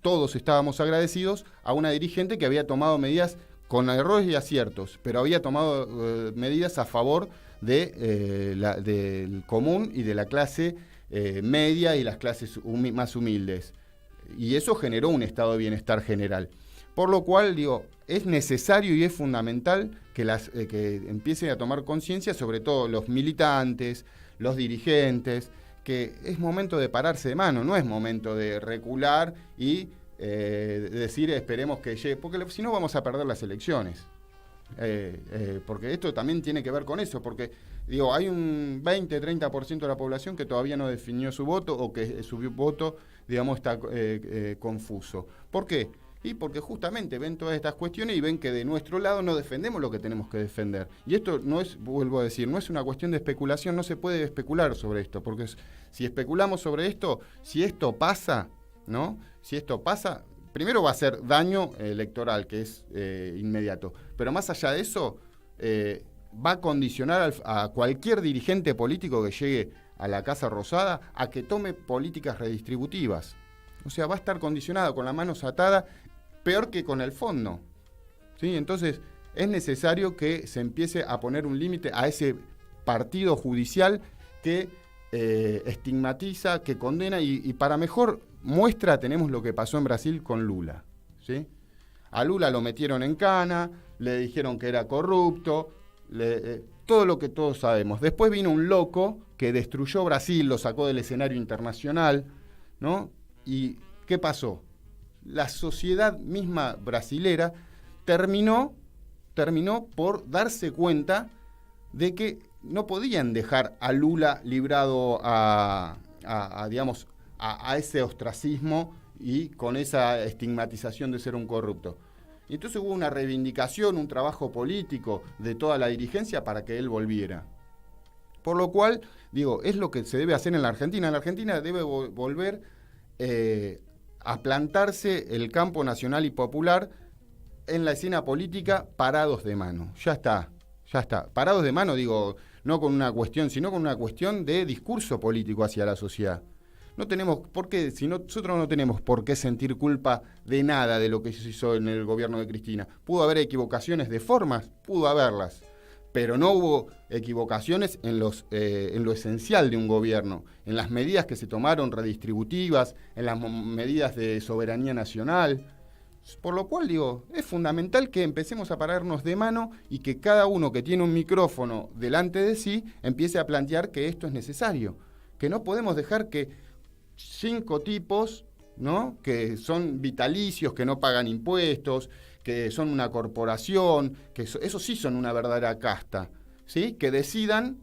todos estábamos agradecidos a una dirigente que había tomado medidas con errores y aciertos, pero había tomado medidas a favor del común y de la clase media y las clases más humildes. Y eso generó un estado de bienestar general. Por lo cual, digo, es necesario y es fundamental que empiecen a tomar conciencia, sobre todo los militantes, los dirigentes, que es momento de pararse de mano, no es momento de recular y decir esperemos que llegue, porque si no vamos a perder las elecciones. Porque esto también tiene que ver con eso, porque digo, hay un 20-30% de la población que todavía no definió su voto o que su voto, digamos, está confuso. ¿Por qué? Y porque justamente ven todas estas cuestiones y ven que de nuestro lado no defendemos lo que tenemos que defender. Y esto no es, vuelvo a decir, no es una cuestión de especulación, no se puede especular sobre esto, porque si especulamos sobre esto, si esto pasa, ¿no? Si esto pasa, primero va a ser daño electoral, que es inmediato, pero más allá de eso, va a condicionar a cualquier dirigente político que llegue a la Casa Rosada a que tome políticas redistributivas. O sea, va a estar condicionado con las manos atadas, peor que con el fondo. ¿Sí? Entonces, es necesario que se empiece a poner un límite a ese partido judicial que estigmatiza, que condena, y para mejor muestra tenemos lo que pasó en Brasil con Lula, ¿sí? A Lula lo metieron en cana, le dijeron que era corrupto, todo lo que todos sabemos. Después vino un loco que destruyó Brasil, lo sacó del escenario internacional, ¿no? ¿Y qué pasó? La sociedad misma brasilera terminó por darse cuenta de que no podían dejar a Lula librado a ese ostracismo y con esa estigmatización de ser un corrupto. Y entonces hubo una reivindicación, un trabajo político de toda la dirigencia para que él volviera. Por lo cual, digo, es lo que se debe hacer en la Argentina. En la Argentina debe volver a plantarse el campo nacional y popular en la escena política parados de mano. Ya está. Parados de mano, digo, no con una cuestión, sino con una cuestión de discurso político hacia la sociedad. No tenemos por qué, si nosotros no tenemos por qué sentir culpa de nada de lo que se hizo en el gobierno de Cristina. Pudo haber equivocaciones de formas, pudo haberlas, pero no hubo equivocaciones en lo esencial de un gobierno, en las medidas que se tomaron redistributivas, en las medidas de soberanía nacional. Por lo cual, digo, es fundamental que empecemos a pararnos de mano y que cada uno que tiene un micrófono delante de sí empiece a plantear que esto es necesario, que no podemos dejar que 5 tipos, ¿no?, que son vitalicios, que no pagan impuestos, que son una corporación, que eso sí son una verdadera casta, ¿sí?, que decidan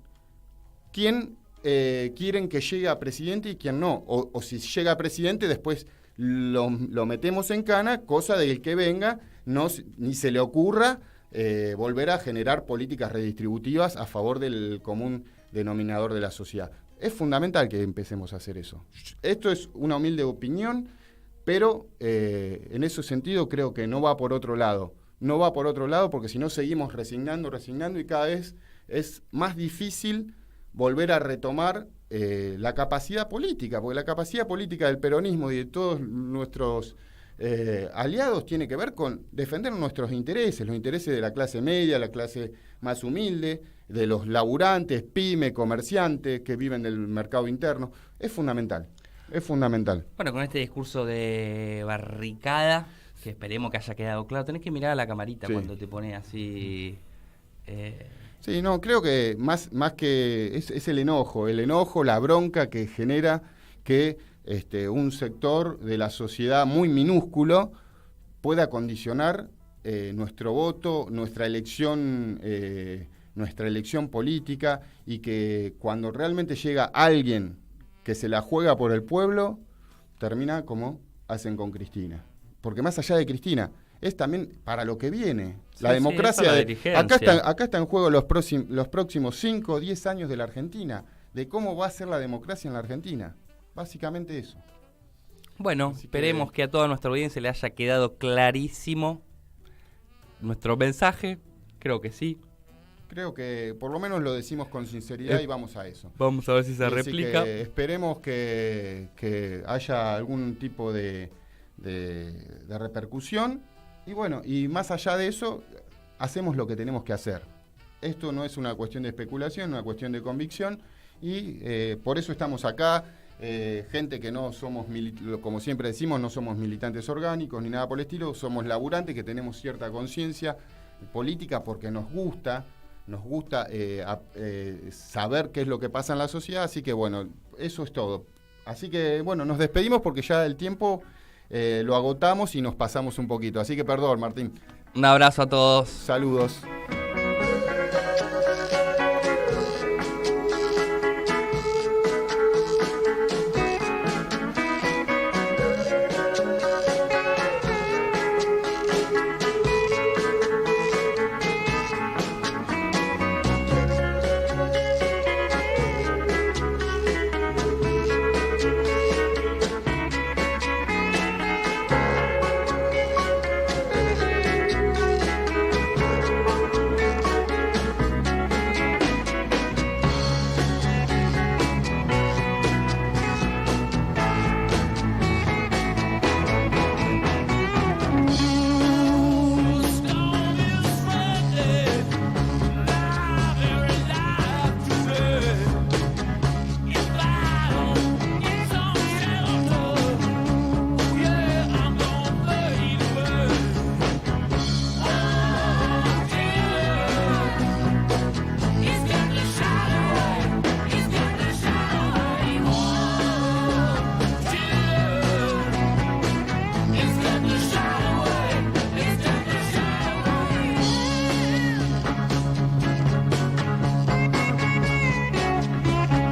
quién quieren que llegue a presidente y quién no, o si llega a presidente después lo metemos en cana, cosa del que venga ni se le ocurra volver a generar políticas redistributivas a favor del común denominador de la sociedad. Es fundamental que empecemos a hacer eso. Esto es una humilde opinión, pero en ese sentido creo que no va por otro lado. No va por otro lado porque si no seguimos resignando y cada vez es más difícil volver a retomar la capacidad política, porque la capacidad política del peronismo y de todos nuestros aliados tiene que ver con defender nuestros intereses, los intereses de la clase media, la clase más humilde, de los laburantes, pyme, comerciantes que viven del mercado interno. Es fundamental. Bueno, con este discurso de barricada, que esperemos que haya quedado claro, tenés que mirar a la camarita cuando te pones así... Sí, no, creo que más que es el enojo, la bronca que genera que un sector de la sociedad muy minúsculo pueda condicionar nuestro voto, nuestra elección política, y que cuando realmente llega alguien que se la juega por el pueblo, termina como hacen con Cristina. Porque más allá de Cristina, es también para lo que viene. La democracia. Acá está en juego los próximos 5 o 10 años de la Argentina, de cómo va a ser la democracia en la Argentina. Básicamente eso. Bueno, esperemos que a toda nuestra audiencia le haya quedado clarísimo nuestro mensaje. Creo que sí. Creo que por lo menos lo decimos con sinceridad y vamos a eso. Vamos a ver si se replica. Que esperemos que haya algún tipo de repercusión. Y bueno, y más allá de eso, hacemos lo que tenemos que hacer. Esto no es una cuestión de especulación, una cuestión de convicción. Y por eso estamos acá. Gente que no somos, como siempre decimos, no somos militantes orgánicos ni nada por el estilo. Somos laburantes que tenemos cierta conciencia política porque nos gusta saber qué es lo que pasa en la sociedad, así que bueno, eso es todo. Así que bueno, nos despedimos porque ya el tiempo lo agotamos y nos pasamos un poquito, así que perdón, Martín. Un abrazo a todos. Saludos.